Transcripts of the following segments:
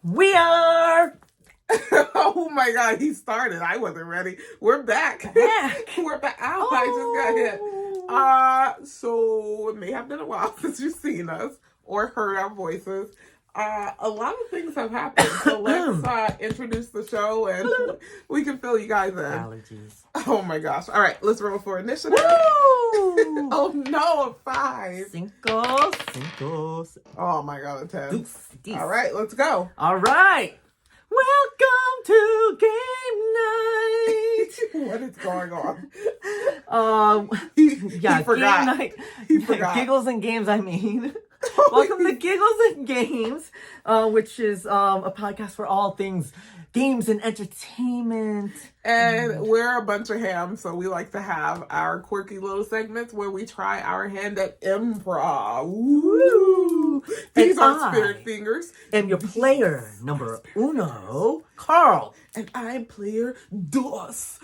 We are. Oh my God, he started. I wasn't ready. We're back. We're back. Ow, I just got hit. So it may have been a while since you've seen us or heard our voices. A lot of things have happened. So let's introduce the show and we can fill you guys in. Allergies. Oh my gosh. All right, let's roll for initiative. Woo! Oh no, a 5. Cinco. Oh my God, a 10. Deuce. All right, let's go. All right. Welcome to game night. What is going on? He forgot. Game night. He forgot. Giggles and Games, I mean. Welcome to Giggles and Games, which is a podcast for all things games and entertainment. And we're a bunch of hams, so we like to have our quirky little segments where we try our hand at improv. Woo! These are spirit fingers. And your player number uno, Carl. And I'm player dos,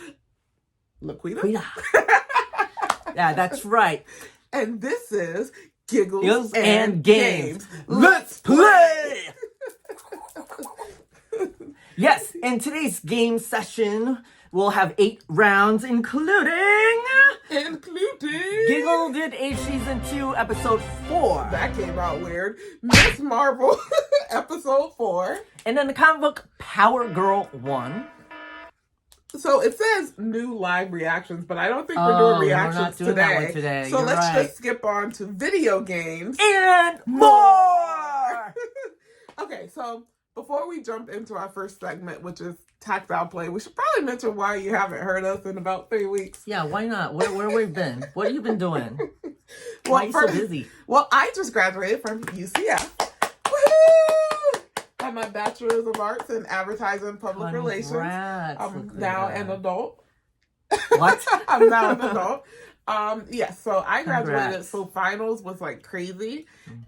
Laquita. Yeah, that's right. And this is Giggles and Games. Let's play! Yes, in today's game session, we'll have 8 rounds, including... Giggle did Age Season 2, Episode 4. That came out weird. Miss Marvel, Episode 4. And then the comic book Power Girl 1. So it says new live reactions, but I don't think we're doing reactions we're not doing that one today. So You're let's right. just skip on to video games. And more! Okay, so before we jump into our first segment, which is Tactile Play, we should probably mention why you haven't heard us in about 3 weeks. Yeah, why not? Where we've been? What have you been doing? Why are you so busy? Well, I just graduated from UCF. Woohoo! I have my Bachelor's of Arts in Advertising and Public Relations. I'm now an adult. What? I'm now an adult. Yes, so I graduated, Congrats. so finals was like crazy.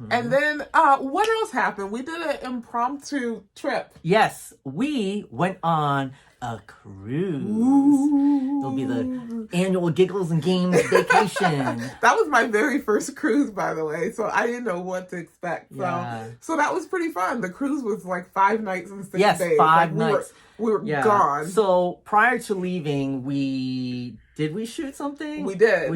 And then what else happened? We did an impromptu trip. Yes, we went on a cruise. It'll be the annual Giggles and Games vacation. That was my very first cruise, by the way, so I didn't know what to expect. So that was pretty fun. The cruise was like 5 nights and 6 days. Yes, 5 nights. We were gone. So prior to leaving, did we shoot something? We did.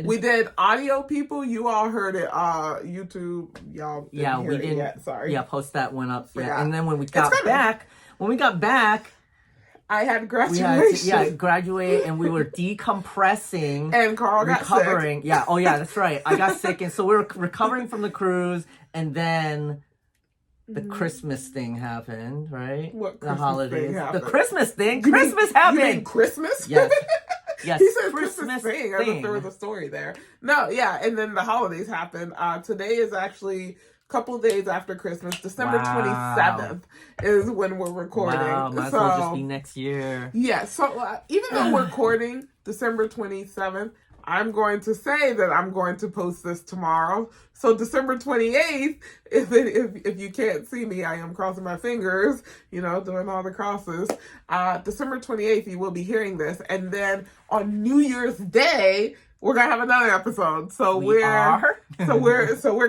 We did audio, people. You all heard it. YouTube, y'all didn't hear it yet. Sorry. Yeah, post that one up. Forgot. Yeah. And then when we got back, I had graduation. We had to graduate, and we were decompressing. And Carl got sick. Yeah. Oh, yeah, that's right. I got sick, and so we were recovering from the cruise, and then the Christmas thing happened, right? What the Christmas holidays? thing happened? The Christmas thing. Christmas happened. You mean Christmas? Yes. Yes. He said Christmas thing. I thought there was a story there. No, yeah, and then the holidays happened. Today is actually couple days after Christmas. December 27th is when we're recording. Wow, might as well just be next year. Yeah, so even though we're recording December 27th, I'm going to say that I'm going to post this tomorrow. So December 28th, if you can't see me, I am crossing my fingers, doing all the crosses. December 28th, you will be hearing this. And then on New Year's Day, we're gonna have another episode. So we're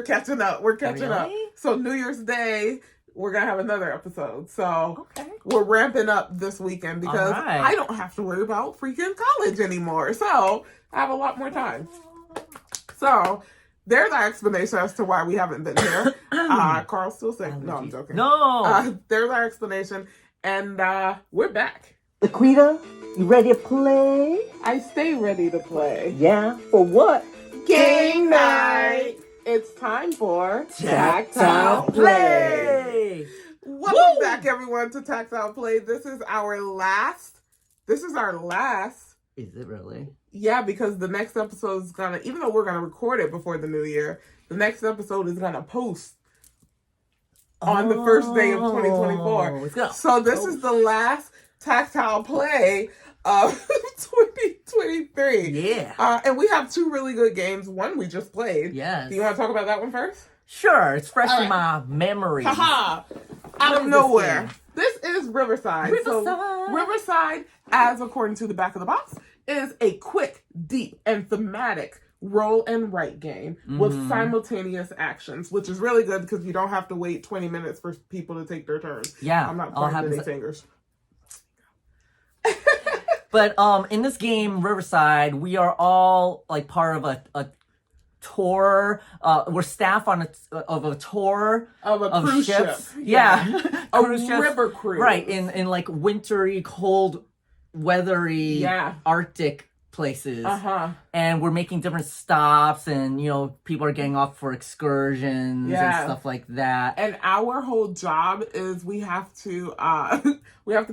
catching up. We're catching up. So New Year's Day, we're gonna have another episode. So we're ramping up this weekend because I don't have to worry about freaking college anymore. So I have a lot more time. So there's our explanation as to why we haven't been here. Carl's still sick. No, I'm joking. No. There's our explanation. And we're back. Laquita, you ready to play? I stay ready to play. Yeah, for what? Game night! It's time for Tactile Play! Welcome back, everyone, to Tactile Play. This is our last. Is it really? Yeah, because the next episode is even though we're gonna record it before the new year, the next episode is gonna post on the first day of 2024. So this is the last Tactile Play of 2023. Yeah. And we have 2 really good games. One we just played. Yes. Do you want to talk about that one first? Sure. It's fresh in my memory. Haha. Out of nowhere. This is Riverside. So Riverside, as according to the back of the box, is a quick, deep, and thematic roll and write game with simultaneous actions, which is really good because you don't have to wait 20 minutes for people to take their turns. Yeah. I'm not pointing any fingers. But in this game, Riverside, we are all like part of a tour. We're staff on a tour of a cruise ships. ship. Yeah. A Cruise ships. river cruise. Right, in like wintry, cold, weathery, Arctic places. And we're making different stops, and you know, people are getting off for excursions and stuff like that. And our whole job is we have to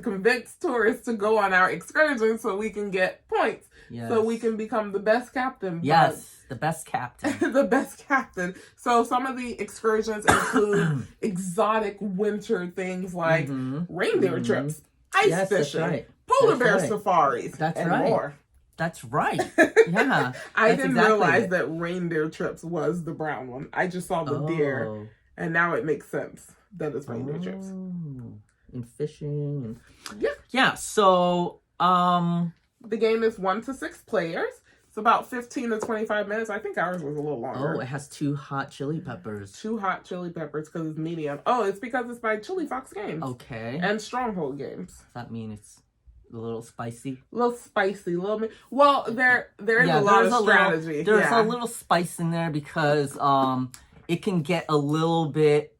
convince tourists to go on our excursions so we can get points. Yes. So we can become the best captain. Yes, the best captain. The best captain. So some of the excursions include exotic winter things like reindeer trips, ice fishing, polar bear safaris, and more. That's right. Yeah. I didn't realize that reindeer trips was the brown one. I just saw the deer, and now it makes sense that it's reindeer trips. And fishing. And... Yeah. So, the game is 1 to 6 players. It's about 15 to 25 minutes. I think ours was a little longer. Oh, it has 2 hot chili peppers. 2 hot chili peppers because it's medium. Oh, it's because it's by Foxx Games. Okay. And Stronghold Games. Does that mean it's a little spicy? A little spicy, a little bit. Well, there is a lot of strategy. There's a little spice in there because it can get a little bit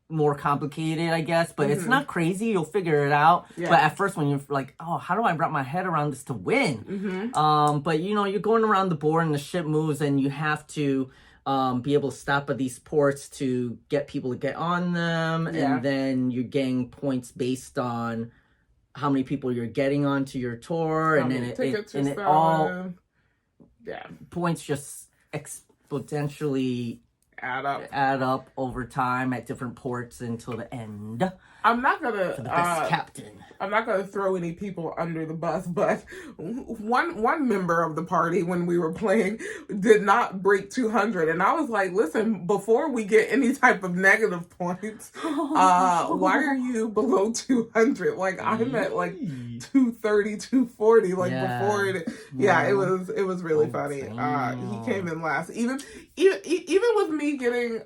more complicated, I guess, but it's not crazy. You'll figure it out. But at first, when you're like, oh, how do I wrap my head around this to win? But you know, you're going around the board and the ship moves, and you have to be able to stop at these ports to get people to get on them, and then you're getting points based on how many people you're getting onto your tour, and then it all points just exponentially add up over time at different ports until the end. I'm not gonna for the best captain. I'm not gonna throw any people under the bus, but one member of the party when we were playing did not break 200, and I was like, "Listen, before we get any type of negative points, why are you below 200? Like I'm at like 230, 240. Like before it, it was really funny. He came in last, even with me getting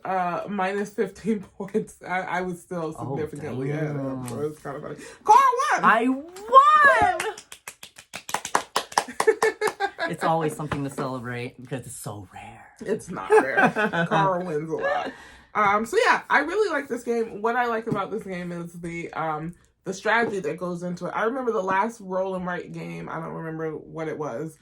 minus 15 points, I was still significantly ahead of him. So it's kind of funny. Carl won! I won! It's always something to celebrate because it's so rare. It's not rare. Carl wins a lot. So yeah, I really like this game. What I like about this game is the strategy that goes into it. I remember the last roll and write game, I don't remember what it was,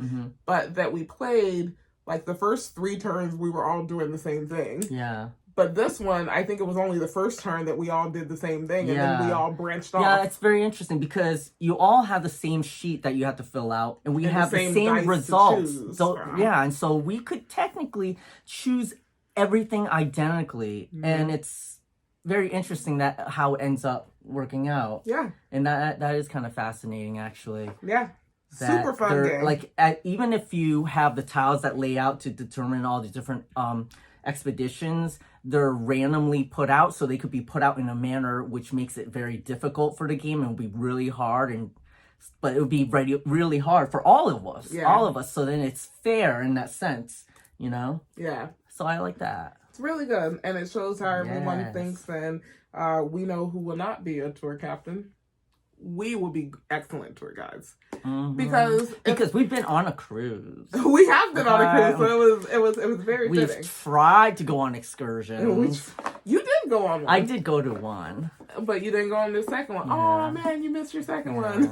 but that we played, like the first 3 turns we were all doing the same thing. Yeah. But this one, I think it was only the first turn that we all did the same thing, and then we all branched off. Yeah, it's very interesting because you all have the same sheet that you have to fill out, and we have the same results. So and so we could technically choose everything identically, and it's very interesting that how it ends up working out. Yeah, and that is kind of fascinating, actually. Yeah. Super fun game. Like even if you have the tiles that lay out to determine all the different expeditions, they're randomly put out, so they could be put out in a manner which makes it very difficult for the game and will be really hard, but it would be really hard for all of us. So then it's fair in that sense, you know. Yeah. So I like that. It's really good, and it shows how everyone thinks. And we know who will not be a tour captain. We will be excellent tour guides because we've been on a cruise. We have been on a cruise, so it was very We've fitting. Tried to go on excursions. You did go on one. I did go to one, but you didn't go on the second one. Oh man, you missed your second one.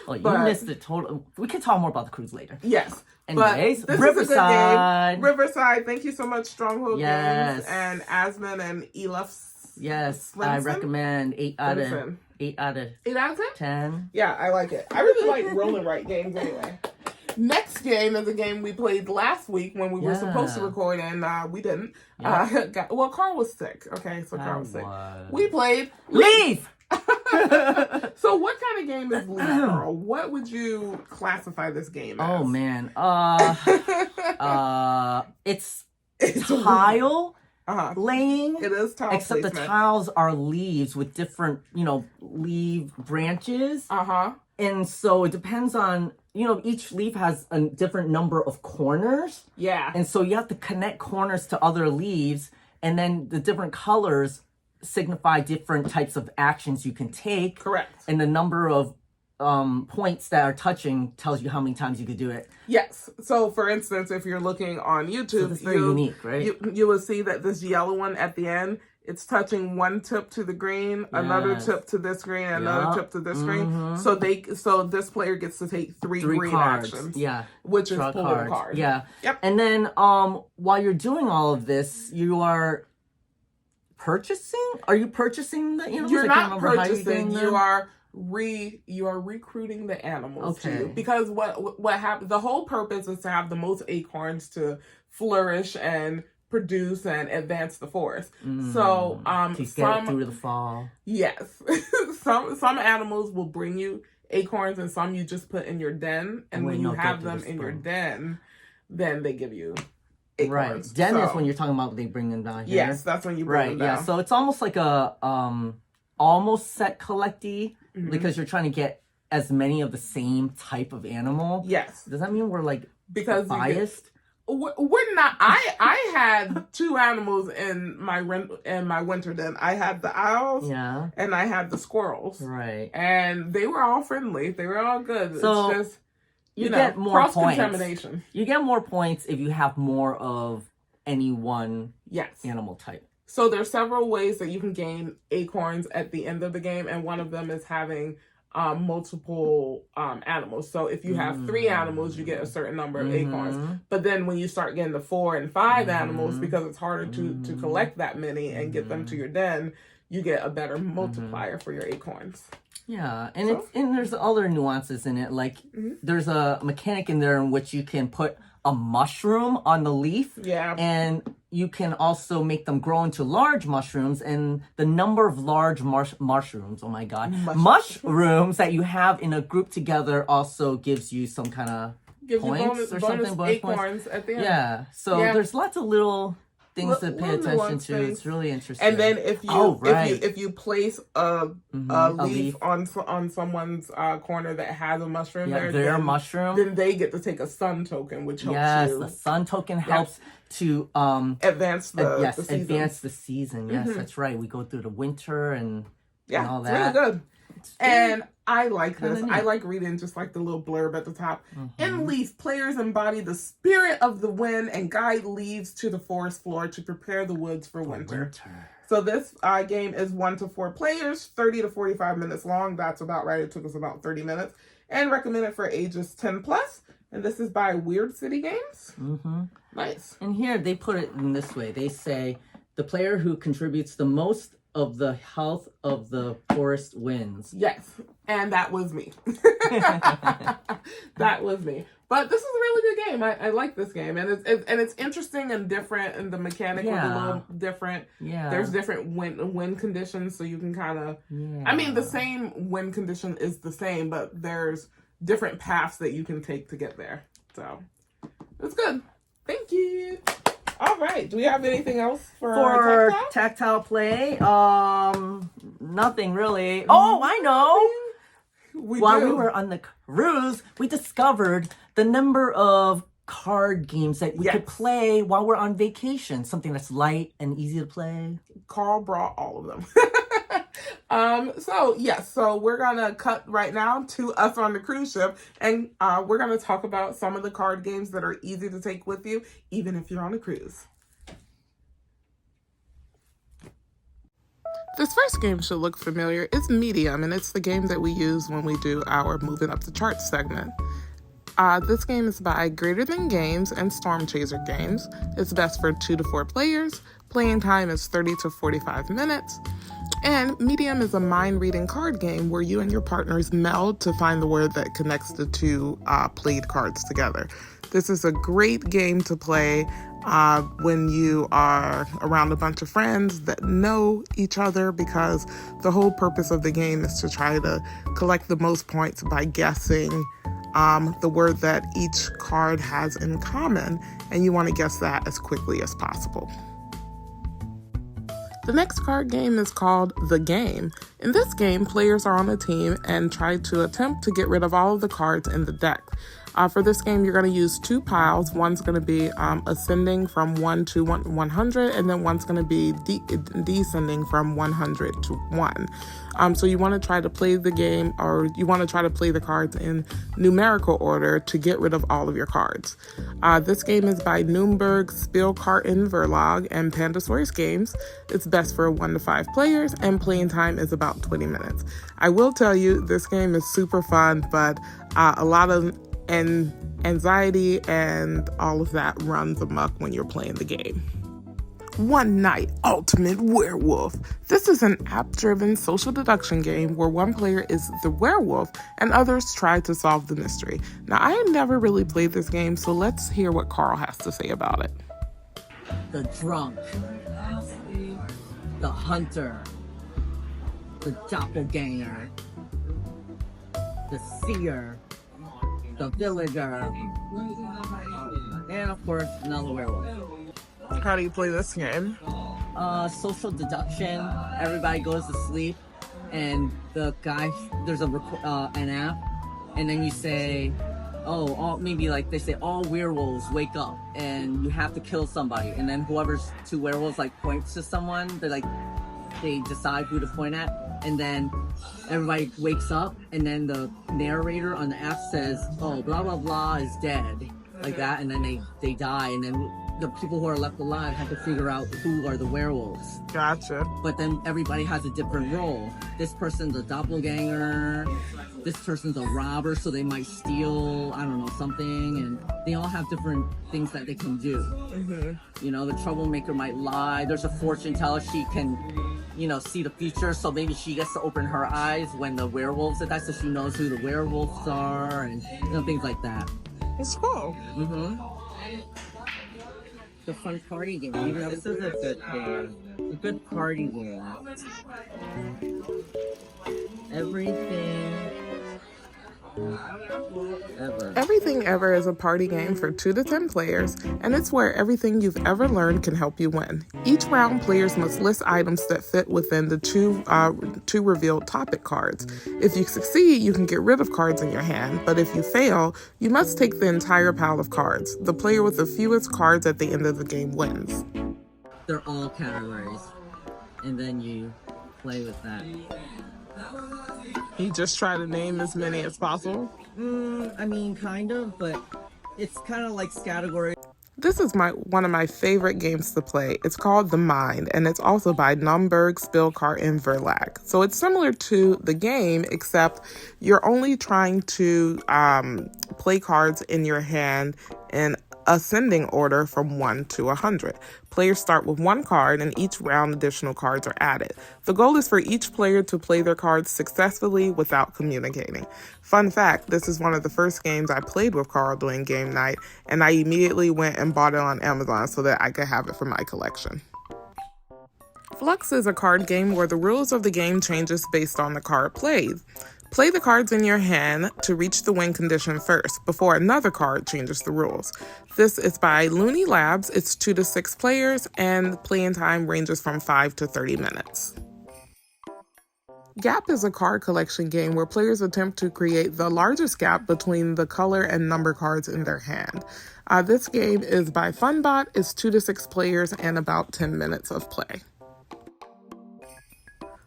Well, you missed the total. We can talk more about the cruise later. Yes. Anyways, this Riverside. Is a good game. Riverside. Thank you so much, Stronghold Games and Asman and Elif. Yes, I recommend 8 out of 8 out of 10. Yeah, I like it. I really like roll and write games anyway. Next game is a game we played last week when we were supposed to record, and we didn't. Carl was sick. Okay, so Carl was sick. We played Leave! So what kind of game is Leave, Carl? What would you classify this game as? Oh, man. It's tile laying. It is tile except placement. The tiles are leaves with different, leaf branches. And so it depends on each leaf has a different number of corners. Yeah. And so you have to connect corners to other leaves, and then the different colors signify different types of actions you can take. Correct. And the number of points that are touching tells you how many times you could do it. Yes. So, for instance, if you're looking on YouTube, it's very unique, right? You will see that this yellow one at the end, it's touching one tip to the green, another tip to this green, another tip to this green. So this player gets to take three green cards. actions. Yeah. Which is pulling a card. Yeah. Yep. And then while you're doing all of this, you are purchasing? Are you purchasing the animals? You're not purchasing. You are recruiting the animals to you, because what happens, the whole purpose is to have the most acorns to flourish and produce and advance the forest. So to get through the fall. Yes. some animals will bring you acorns, and some you just put in your den, and when you have them in your den, then they give you acorns. Right. Den is when you're talking about they bring them down here. Yes, that's when you bring them down. Yeah. So it's almost like a almost set collectee, because you're trying to get as many of the same type of animal. Yes. Does that mean we're like biased? We're not. I had 2 animals in my winter den. I had the owls, and I had the squirrels. Right. And they were all friendly. They were all good. So it's just you get more cross-contamination. Points. You get more points if you have more of any one animal type. So there's several ways that you can gain acorns at the end of the game, and one of them is having multiple animals. So if you have 3 animals, you get a certain number of acorns. But then when you start getting the 4 and 5 animals, because it's harder to collect that many and get them to your den, you get a better multiplier for your acorns. Yeah, and there's other nuances in it. Like there's a mechanic in there in which you can put a mushroom on the leaf. Yeah. And you can also make them grow into large mushrooms, and the number of large mushrooms, oh my god, mushrooms that you have in a group together also gives you some kind of points or something. Bonus acorns at the end. Yeah. So there's lots of little things to pay attention to. It's really interesting. And then if you place a leaf on someone's corner that has a mushroom, their mushroom, then they get to take a sun token, which helps you. Yes, the sun token helps to advance the season. Advance the season. Yes, that's right. We go through the winter and all that. It's really good. And I like this. I like reading just like the little blurb at the top. In Leaf, players embody the spirit of the wind and guide leaves to the forest floor to prepare the woods for winter. So this game is 1 to 4 players, 30 to 45 minutes long. That's about right. It took us about 30 minutes. And recommended for ages 10 plus. And this is by Weird City Games. Nice. And here they put it in this way. They say the player who contributes the most of the health of the forest wins. Yes, and that was me. That was me. But this is a really good game. I like this game, and it's interesting and different, and the mechanic was a little different. Yeah, there's different wind conditions, so you can kind of. I mean, the same wind condition is the same, but there's different paths that you can take to get there. So it's good. Thank you. All right. Do we have anything else for tactile play? Nothing really. Oh, I know. While we were on the cruise, we discovered the number of card games that we could play while we're on vacation. Something that's light and easy to play. Carl brought all of them. So we're gonna cut right now to us on the cruise ship, and we're gonna talk about some of the card games that are easy to take with you, even if you're on a cruise. This first game should look familiar. It's Medium, and it's the game that we use when we do our Moving Up the Charts segment. This game is by Greater Than Games and Storm Chaser Games. It's best for 2 to 4 players. Playing time is 30 to 45 minutes. And Medium is a mind-reading card game where you and your partners meld to find the word that connects the 2 played cards together. This is a great game to play when you are around a bunch of friends that know each other, because the whole purpose of the game is to try to collect the most points by guessing the word that each card has in common, and you want to guess that as quickly as possible. The next card game is called The Game. In this game, players are on a team and try to attempt to get rid of all of the cards in the deck. For this game, you're going to use two piles. One's going to be ascending from 1 to 100, and then one's going to be descending from 100 to 1. So you want to try to play the game, or you want to try to play the cards in numerical order to get rid of all of your cards. This game is by Nürnberg Spielkarten Verlag and Pandasaurus Games. It's best for 1 to 5 players, and playing time is about 20 minutes. I will tell you, this game is super fun, but a lot of anxiety and all of that runs amok when you're playing the game. One Night Ultimate Werewolf. This is an app-driven social deduction game where one player is the werewolf and others try to solve the mystery. Now, I had never really played this game, so let's hear what Carl has to say about it. The drunk, the hunter, the doppelganger, the seer, the villager, and of course another werewolf. How do you play this game? Social deduction. Everybody goes to sleep, and the guy, there's an app, and then you say, maybe like they say all werewolves wake up, and you have to kill somebody, and then whoever's two werewolves like points to someone, they decide who to point at, and then everybody wakes up, and then the narrator on the app says, oh, blah blah blah is dead, like that, and then they die, and then the people who are left alive have to figure out who are the werewolves. Gotcha. But then everybody has a different role. This person's a doppelganger, this person's a robber, so they might steal, I don't know, something, and they all have different things that they can do. Mm-hmm. You know, the troublemaker might lie. There's a fortune teller, she can, see the future, so maybe she gets to open her eyes when the werewolves attack, so she knows who the werewolves are, and things like that. It's cool. Mm-hmm. It's a fun party game. This is a good game. A good party game. Everything Ever. Everything Ever is a party game for 2 to 10 players, and it's where everything you've ever learned can help you win. Each round, players must list items that fit within the two revealed topic cards. If you succeed, you can get rid of cards in your hand, but if you fail, you must take the entire pile of cards. The player with the fewest cards at the end of the game wins. They're all categories, and then you play with that. You just try to name as many as possible? I mean, kind of, but it's kind of like category. This is one of my favorite games to play. It's called The Mind, and it's also by Nürnberg Spielkarten Verlag. So it's similar to the game, except you're only trying to play cards in your hand in ascending order from 1 to 100. Players start with 1 card, and each round additional cards are added. The goal is for each player to play their cards successfully without communicating. Fun fact, this is one of the first games I played with Carl during game night, and I immediately went and bought it on Amazon so that I could have it for my collection. Fluxx is a card game where the rules of the game changes based on the card played. Play the cards in your hand to reach the win condition first, before another card changes the rules. This is by Looney Labs. It's 2 to 6 players, and playing time ranges from 5 to 30 minutes. Gap is a card collection game where players attempt to create the largest gap between the color and number cards in their hand. This game is by Funbot. It's 2 to 6 players and about 10 minutes of play.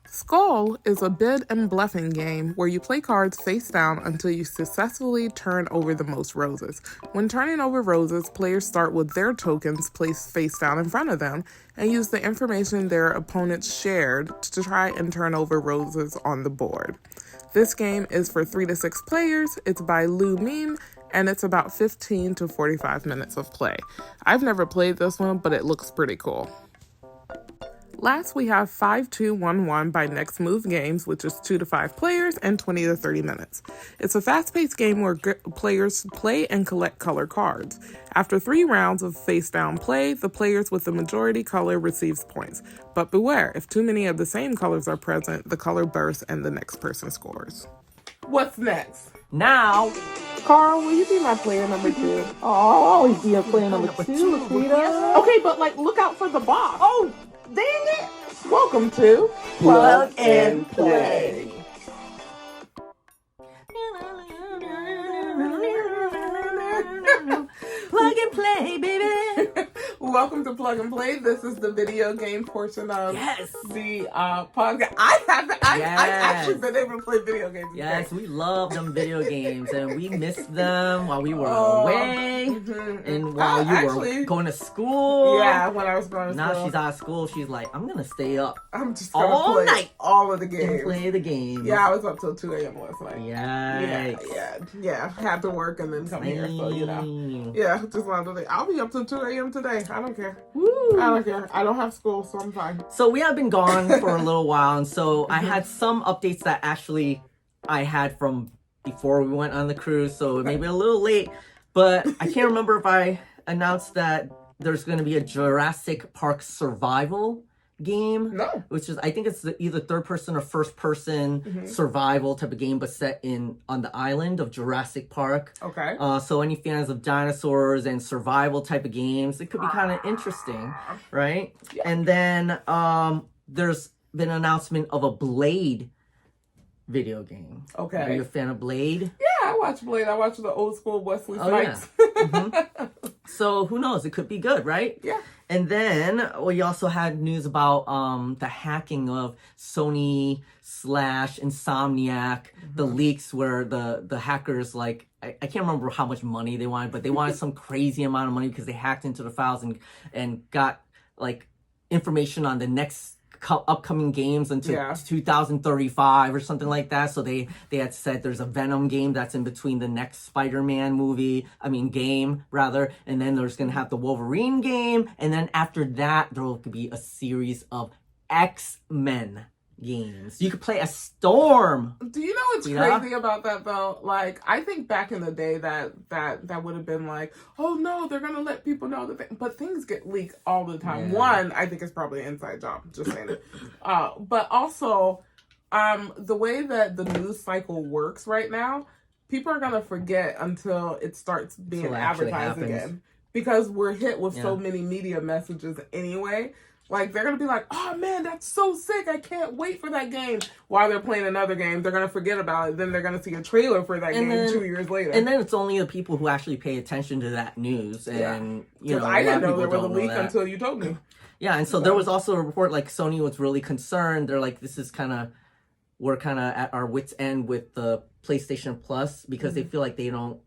Skull is a bid and bluffing game where you play cards face down until you successfully turn over the most roses. When turning over roses, players start with their tokens placed face down in front of them and use the information their opponents shared to try and turn over roses on the board. This game is for 3 to 6 players. It's by Lou Meme, and it's about 15 to 45 minutes of play. I've never played this one, but it looks pretty cool. Last, we have 5211 by Next Move Games, which is 2 to 5 players and 20 to 30 minutes. It's a fast-paced game where players play and collect color cards. After 3 rounds of face-down play, the players with the majority color receives points. But beware, if too many of the same colors are present, the color bursts and the next person scores. What's next? Now, Carl, will you be my player number 2? Oh, I'll always be a player number 2, Lakita. Okay, but look out for the boss. Oh, dang it! Welcome to Plug and Play. Plug and play, baby. Welcome to Plug and Play. This is the video game portion of the podcast. I've actually been able to play video games. Yes, we love them video games, and we missed them while we were away, and while you were going to school. Yeah, when I was going to school. Now she's out of school. She's like, I'm gonna stay up. I'm just gonna play night, all of the games. And play the games. Yeah, I was up till 2 a.m. last night. Yeah. Had to work and then come here, so you know. Yeah, just wanted to. I'll be up till 2 a.m. today. I don't care. Woo. I don't care. I don't have school, so I'm fine. So we have been gone for a little while, and so I had some updates that actually I had from before we went on the cruise, so maybe a little late, but I can't remember if I announced that there's going to be a Jurassic Park survival game. No. Which is, I think it's either third person or first person survival type of game, but set on the island of Jurassic Park. Okay. So any fans of dinosaurs and survival type of games, it could be kind of interesting, right? Yeah. And then there's been an announcement of a Blade video game. Okay. Are you a fan of Blade? Yeah, I watch Blade. I watch the old school Wesley Snipes. Yeah. So who knows? It could be good, right? Yeah. And then we also had news about the hacking of Sony / Insomniac, the leaks where the hackers, like, I can't remember how much money they wanted, but they wanted some crazy amount of money because they hacked into the files and got like information on the next upcoming games until 2035 or something like that. So they had said there's a Venom game that's in between the next Spider-Man game rather, and then there's gonna have the Wolverine game, and then after that there will be a series of X-Men games. You could play a Storm. Do you know what's crazy about that though? Like, I think back in the day that would have been like, oh no, they're gonna let people know that, but things get leaked all the time. Yeah. One, I think it's probably an inside job. Just saying it. But also, the way that the news cycle works right now, people are gonna forget until it starts being advertised again, because we're hit with so many media messages anyway. Like, they're going to be like, oh, man, that's so sick. I can't wait for that game. While they're playing another game, they're going to forget about it. Then they're going to see a trailer for that game 2 years later. And then it's only the people who actually pay attention to that news. And, you know, I didn't know there was a leak until you told me. Yeah, and so there was also a report, like, Sony was really concerned. They're like, we're kind of at our wit's end with the PlayStation Plus because they feel like they don't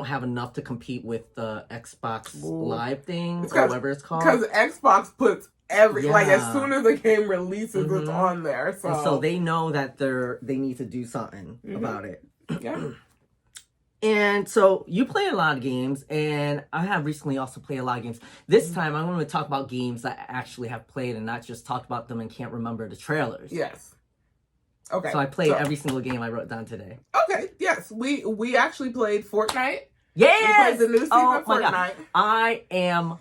have enough to compete with the Xbox Live thing, or whatever it's called. Because Xbox puts like, as soon as the game releases, it's on there. So. And so they know that they need to do something about it. Yeah. And so you play a lot of games, and I have recently also played a lot of games. This time I'm going to talk about games that I actually have played and not just talk about them and can't remember the trailers. Yes. Okay. So I played every single game I wrote down today. Okay, yes. We actually played Fortnite. Yes! We played the new season of Fortnite. God. I am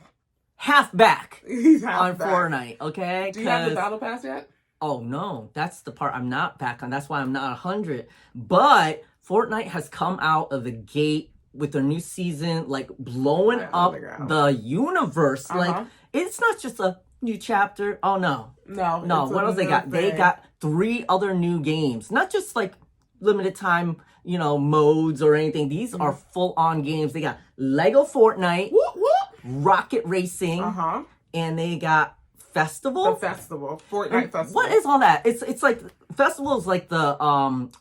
half back He's half on back. Fortnite, okay? Do you have the battle pass yet? Oh, no. That's the part I'm not back on. That's why I'm not 100. But Fortnite has come out of the gate with their new season, like, blowing up the universe. Like, it's not just a new chapter. Oh, no. No. What else they got? They got 3 other new games. Not just, like, limited time, modes or anything. These are full-on games. They got Lego Fortnite, Rocket Racing, and they got Festival. The Festival. Fortnite Festival. What is all that? It's like, Festival is like the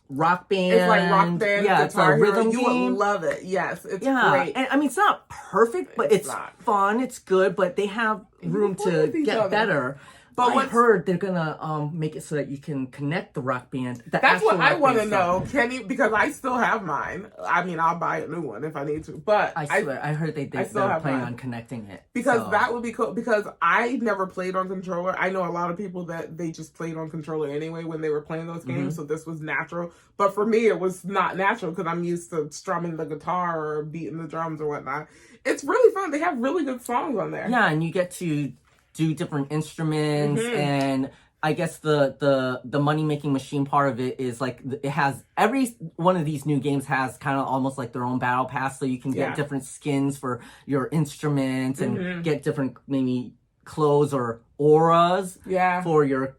rock band. It's like rock band, yeah, it's a rhythm game. You game. would love it. Yes, it's great. And I mean, it's not perfect, but it's fun, it's good, but they have room to get better. But I heard they're gonna make it so that you can connect the rock band. That's what I want to know. Can you? Because I still have mine. I mean, I'll buy a new one if I need to. But I swear, I heard they're planning on connecting it. Because that would be cool. Because I never played on controller. I know a lot of people that they just played on controller anyway when they were playing those games. So this was natural. But for me, it was not natural because I'm used to strumming the guitar or beating the drums or whatnot. It's really fun. They have really good songs on there. Yeah, and you get to do different instruments, and I guess the money making machine part of it is like it has every one of these new games has kind of almost like their own battle pass, so you can get different skins for your instruments and get different maybe clothes or auras Yeah. for your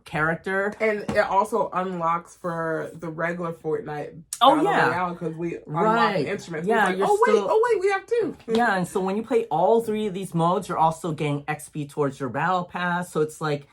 character. And it also unlocks for the regular Fortnite. Oh, yeah. Because we unlock Right. instruments. Yeah, Like, you're oh wait, we have 2. Yeah, and so when you play all 3 of these modes, you're also getting XP towards your battle pass. So it's like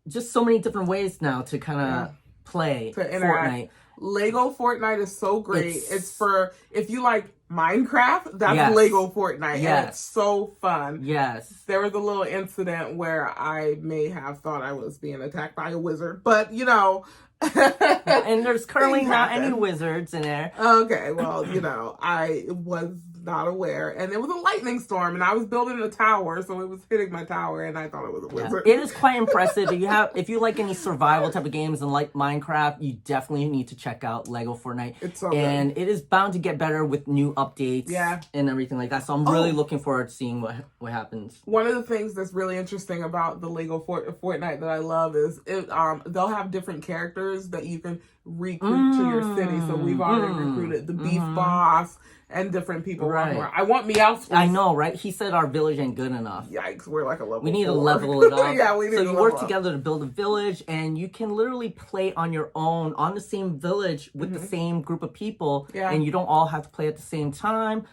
just so many different ways now to kind of play Fortnite. Lego Fortnite is so great. It's for, if you like Minecraft, that's Lego Fortnite. Yes. And it's so fun. Yes. There was a little incident where I may have thought I was being attacked by a wizard, but you know. And there's currently not any wizards in there. Okay, well, you know, I was not aware. And it was a lightning storm, and I was building a tower, so it was hitting my tower, and I thought it was a wizard. It is quite impressive. If you like any survival type of games and like Minecraft, you definitely need to check out Lego Fortnite. It's so and good. it is bound to get better with new updates and everything like that. So I'm really looking forward to seeing what happens. One of the things that's really interesting about the Lego Fortnite that I love is they'll have different characters that you can recruit to your city. So we've already recruited the beef boss and different people. Right. I want Meowscles. I know, right? He said our village ain't good enough. Yikes, we're like a level We need 4. to level it up. Yeah, we need so to you work together to build a village, and you can literally play on your own on the same village with the same group of people, and you don't all have to play at the same time.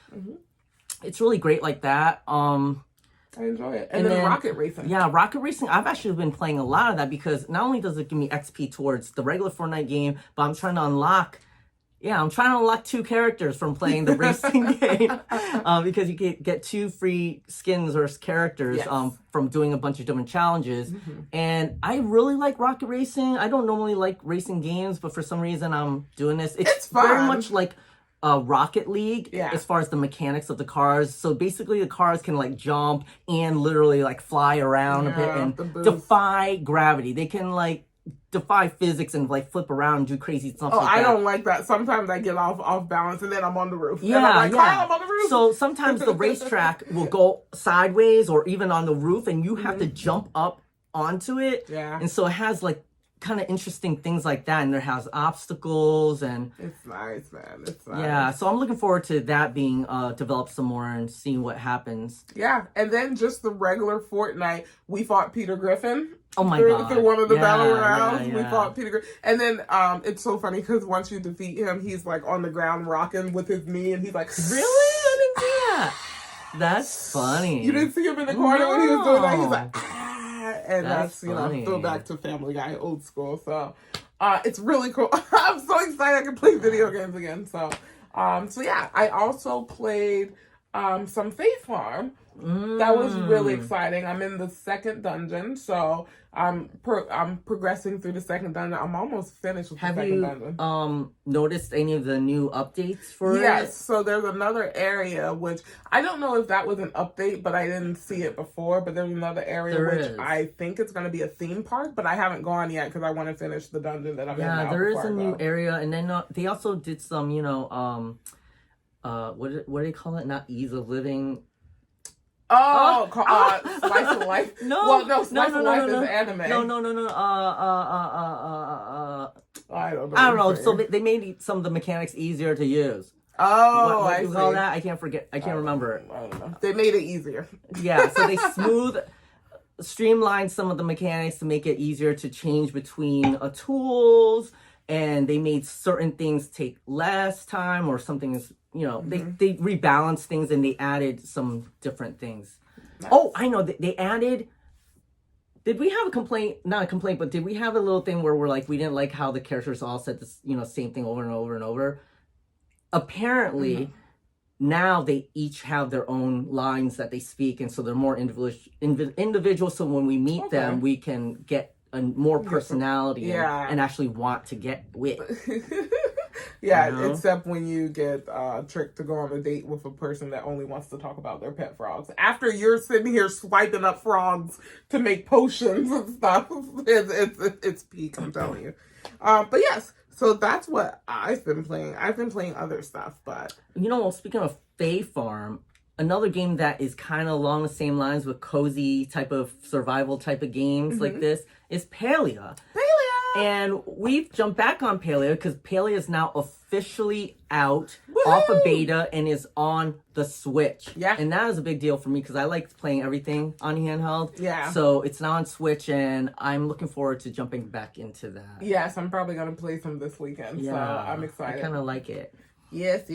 It's really great like that. I enjoy it. And then rocket racing. Yeah, rocket racing. I've actually been playing a lot of that because not only does it give me XP towards the regular Fortnite game, but I'm trying to unlock 2 characters from playing the racing game because you get 2 free skins or characters from doing a bunch of different challenges. And I really like rocket racing. I don't normally like racing games, but for some reason I'm doing this. It's fun. Very much like Rocket League as far as the mechanics of the cars. So basically the cars can like jump and literally like fly around a bit and defy gravity. They can like defy physics and like flip around and do crazy stuff like that. I don't like that. Sometimes I get off balance and then I'm on the roof. Yeah, and I'm like, I'm on the roof. So sometimes the racetrack will go sideways or even on the roof and you have to jump up onto it. Yeah. And so it has like kind of interesting things like that, and there has obstacles and it's nice, man. It's nice. Yeah, so I'm looking forward to that being developed some more and seeing what happens. Yeah, and then just the regular Fortnite, we fought Peter Griffin. Oh my god! Through one of the battle rounds, we fought Peter Griffin, and then it's so funny because once you defeat him, he's like on the ground rocking with his knee, and he's like, "Really? I didn't see that. That's funny. You didn't see him in the corner when he was doing that. He's like." And that's funny. Throw back to Family Guy, old school. So it's really cool. I'm so excited I can play video games again. So yeah, I also played some Faith Farm. That was really exciting. I'm in the 2nd dungeon, so I'm progressing through the 2nd dungeon. I'm almost finished with the 2nd dungeon. Have you noticed any of the new updates for it? Yes, so there's another area, which I don't know if that was an update, but I didn't see it before, but there's another area I think it's going to be a theme park, but I haven't gone yet because I want to finish the dungeon that I'm in now. Yeah, there is a new area, and then they also did some, what do they call it? Not ease of living. Slice of Life. Slice of Life is anime. I don't know. So they made some of the mechanics easier to use. What do you call that? I can't remember. I don't know. They made it easier. Yeah, so they streamlined some of the mechanics to make it easier to change between tools, and they made certain things take less time or something is. They rebalanced things and they added some different things. Nice. Oh, I know. They added... Did we have a complaint? Not a complaint, but did we have a little thing where we're like, we didn't like how the characters all said this, same thing over and over and over? Apparently, now they each have their own lines that they speak, and so they're more individual. So when we meet them, we can get a more personality and actually want to get with. Yeah, except when you get tricked to go on a date with a person that only wants to talk about their pet frogs. After you're sitting here swiping up frogs to make potions and stuff, it's peak, I'm telling you. But yes, so that's what I've been playing. I've been playing other stuff, but... Speaking of Fae Farm, another game that is kind of along the same lines with cozy type of survival type of games like this is Palia. And we've jumped back on Palia because Palia is now officially out off a beta and is on the Switch. Yeah. And that is a big deal for me because I like playing everything on handheld. Yeah. So it's now on Switch, and I'm looking forward to jumping back into that. Yes, I'm probably going to play some this weekend. Yeah. So I'm excited. I kind of like it. Yes.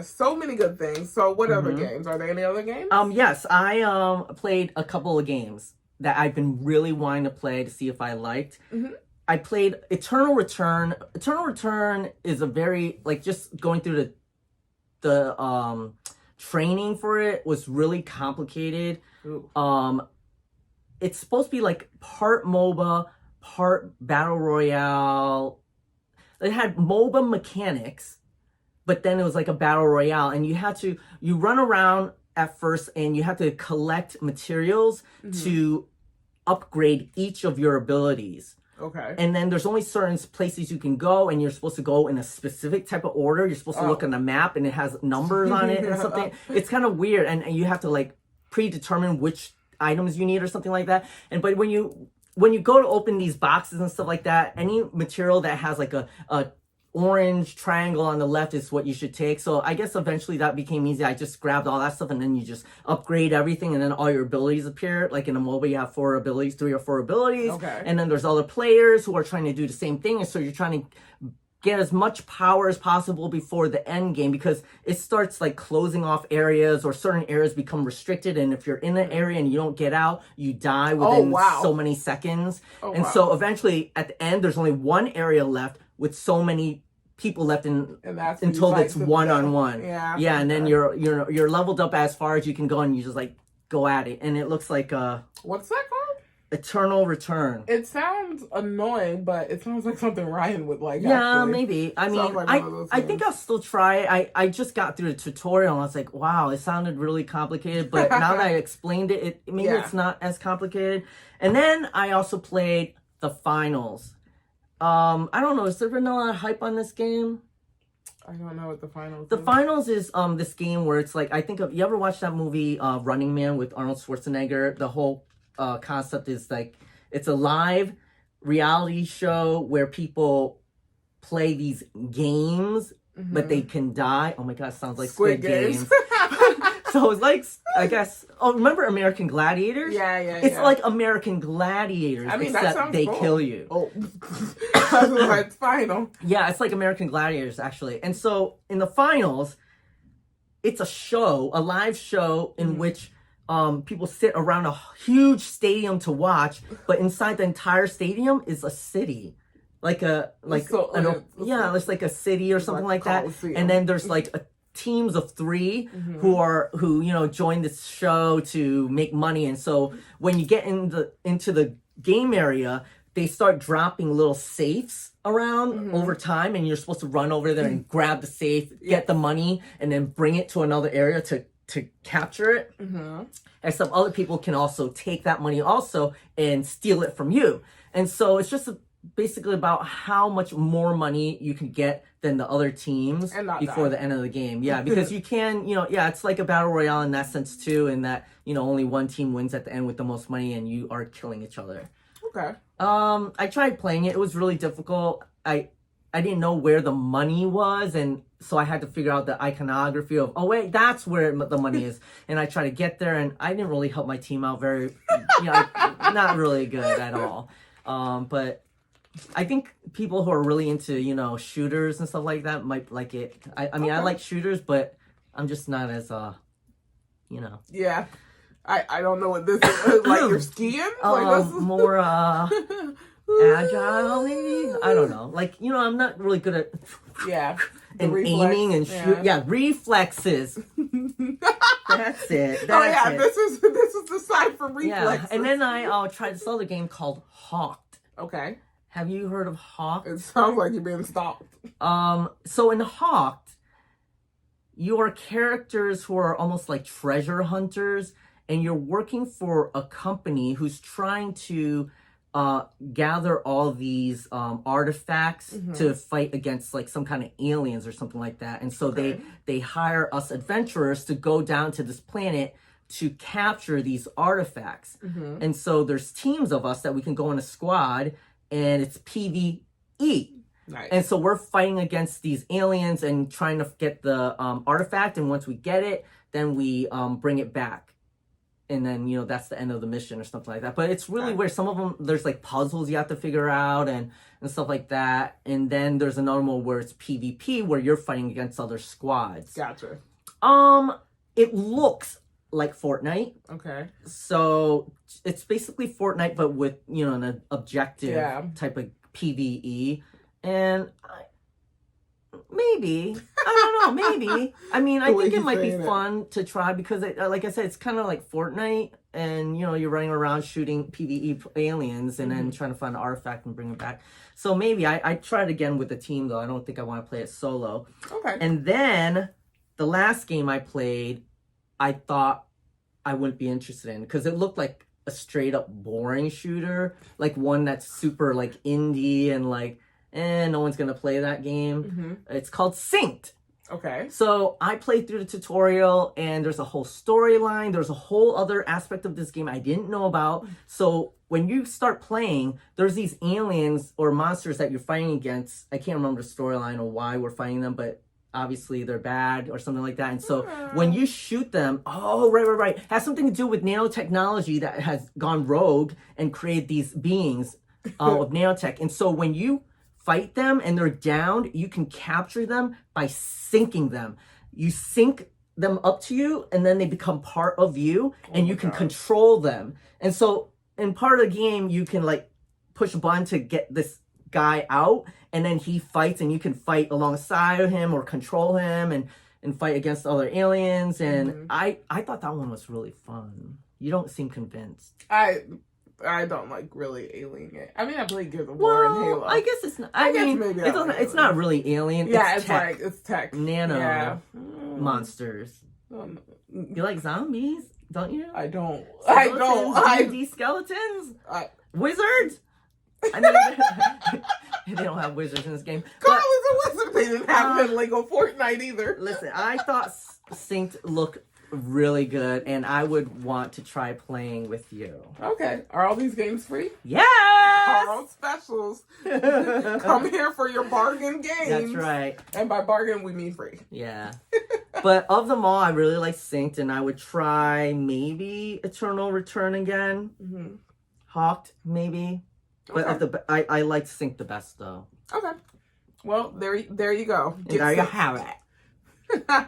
So many good things. So what other games? Are there any other games? Yes, I played a couple of games that I've been really wanting to play to see if I liked. I played Eternal Return. Eternal Return is a very, like, just going through the training for it was really complicated. Ooh. It's supposed to be like part MOBA, part Battle Royale. It had MOBA mechanics, but then it was like a Battle Royale, and you run around at first and you have to collect materials to upgrade each of your abilities. Okay. And then there's only certain places you can go, and you're supposed to go in a specific type of order. You're supposed to look on the map, and it has numbers on it and something. It's kind of weird, and you have to like predetermine which items you need or something like that. But when you go to open these boxes and stuff like that, any material that has like a orange triangle on the left is what you should take. So I guess eventually that became easy. I just grabbed all that stuff, and then you just upgrade everything, and then all your abilities appear. Like in a MOBA, you have 3 or 4 abilities. Okay. And then there's other players who are trying to do the same thing, and so you're trying to get as much power as possible before the end game, because it starts like closing off areas, or certain areas become restricted, and if you're in an area and you don't get out, you die within so many seconds. So eventually at the end, there's only one area left with so many people left until it's one-on-one. Yeah, and then you're leveled up as far as you can go, and you just like go at it. And it looks like what's that called? Eternal Return. It sounds annoying, but it sounds like something Ryan would like. Yeah, actually. Maybe. I mean, like I think I'll still try it. I just got through the tutorial, and I was like, wow, it sounded really complicated. But now that I explained it, maybe it's not as complicated. And then I also played the finals. I don't know. Is there been a lot of hype on this game? I don't know what the finals is. The finals is this game where it's like, I think you ever watched that movie Running Man with Arnold Schwarzenegger? The whole concept is like, it's a live reality show where people play these games, but they can die. Oh my god, it sounds like Squid Games. So it's like, I guess, remember American Gladiators? Yeah. It's like American Gladiators, I mean, except they kill you. Oh, it's final. Yeah, it's like American Gladiators, actually. And so in the finals, it's a show, a live show in which people sit around a huge stadium to watch, but inside the entire stadium is a city. It's like a city or something like that. And then there's like teams of 3 who join this show to make money. And so when you get into the game area, they start dropping little safes around over time, and you're supposed to run over there and grab the safe, get the money, and then bring it to another area to capture it. And some other people can also take that money also and steal it from you. And so it's just basically about how much more money you can get than the other teams before the end of the game. Yeah, because you can, it's like a battle royale in that sense too, in that, only one team wins at the end with the most money, and you are killing each other. Okay. I tried playing it. It was really difficult. I didn't know where the money was, and so I had to figure out the iconography of, oh wait, that's where the money is. And I tried to get there, and I didn't really help my team out not really good at all. But I think people who are really into, shooters and stuff like that might like it. I mean, I like shooters, but I'm just not as, Yeah. I don't know what this is. Like you're skiing? More, agile, maybe? I don't know. Like, I'm not really good at... and aiming and shoot. Yeah, reflexes. That's it. This is the side for reflexes. Yeah, and then I tried this other game called Hawked. Okay. Have you heard of Hawked? It sounds like you're being stalked. So in Hawked, you are characters who are almost like treasure hunters, and you're working for a company who's trying to gather all these artifacts to fight against like some kind of aliens or something like that. And so they hire us adventurers to go down to this planet to capture these artifacts. And so there's teams of us that we can go in a squad, and it's PvE. Nice. And so we're fighting against these aliens and trying to get the artifact. And once we get it, then we bring it back. And then, you know, that's the end of the mission or something like that. But it's really weird. Some of them, there's like puzzles you have to figure out and stuff like that. And then there's another one where it's PvP, where you're fighting against other squads. Gotcha. It looks like Fortnite. Okay. So it's basically Fortnite, but with, you know, an objective type of PvE. And maybe, I don't know, maybe. I mean, I think it might be fun to try because, like I said, it's kind of like Fortnite, and, you know, you're running around shooting PvE aliens and then trying to find an artifact and bring it back. So maybe I try it again with the team, though. I don't think I want to play it solo. Okay. And then the last game I played, I thought I wouldn't be interested in because it looked like a straight up boring shooter, like one that's super like indie and like, no one's gonna play that game. It's called Synced. Okay. So I played through the tutorial, and there's a whole storyline. There's a whole other aspect of this game I didn't know about. So when you start playing, there's these aliens or monsters that you're fighting against. I can't remember the storyline or why we're fighting them, but obviously they're bad or something like that. And so when you shoot them, right. It has something to do with nanotechnology that has gone rogue and created these beings of nanotech. And so when you fight them and they're downed, you can capture them by syncing them. You sync them up to you, and then they become part of you, and you can control them. And so in part of the game, you can like push a button to get this guy out, and then he fights, and you can fight alongside of him or control him and fight against other aliens. And I thought that one was really fun. You don't seem convinced. I don't like really alien. I mean, I played Gears of War and Halo. I guess it's not. I mean, maybe it's not really alien. Yeah, it's tech. Nano monsters. You like zombies, don't you? I don't. D skeletons. Wizards. I know they don't have wizards in this game. Carl is a wizard. They didn't have it in Lego Fortnite either. Listen, I thought Synced looked really good, and I would want to try playing with you. Okay. Are all these games free? Yes! Carl specials. Come here for your bargain games. That's right. And by bargain, we mean free. Yeah. But of them all, I really like Synced, and I would try maybe Eternal Return again. Hawked, maybe. But I like Synced the best, though. Okay. Well, there you go. And there you have it.